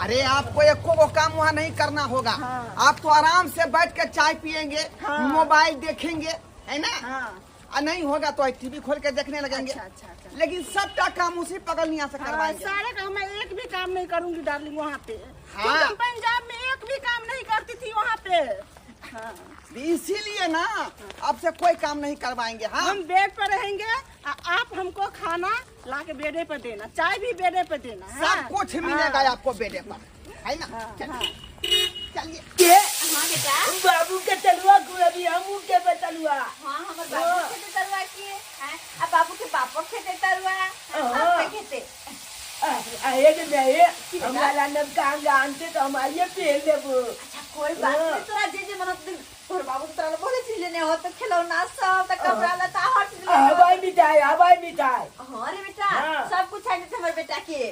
अरे आपको एको को काम वहाँ नहीं करना होगा। हाँ। आप तो आराम से बैठ कर चाय पियेंगे, हाँ। मोबाइल देखेंगे, है ना। हाँ। नहीं होगा तो टीवी खोल के देखने लगेंगे। अच्छा। लेकिन सबका काम उसी पगलनिया से हाँ, करवाएंगे। सारे काम मैं एक भी काम नहीं करूंगी डार्लिंग वहाँ पे। हाँ। क्योंकि हम पंजाब में एक भी काम नहीं करती थी वहाँ पे। हाँ। इसीलिए ना आपसे कोई काम नहीं करवाएंगे। हाँ, हम बेड पर रहेंगे, आप हमको खाना ला के बेडे पे देना, चाय भी बेडे पे देना। सब कुछ मिलेगा आपको बेडे पर, है ना। हाँ। चलिए। के हाँ बेटा। बाबू के तलुआ को अभी हमू के बतलुआ। हाँ हमर बाबू खेते तरुआ किए हैं, अब बाबू के बापो खेते तरुआ, हाँ। आप खेते। आए के नहीं हमारा नब कांग आनते तो हम आइए पहन लेबो। अच्छा कोई बात नहीं, तोरा जे मनत दिन तोर बाबू तोरा बोले चीज लेने हो तो खिलौना सब त कपड़ा लता हर चीज ले। हवाई मिठाई हाँ रे बेटा, हाँ। सब कुछ है हमर बेटा के।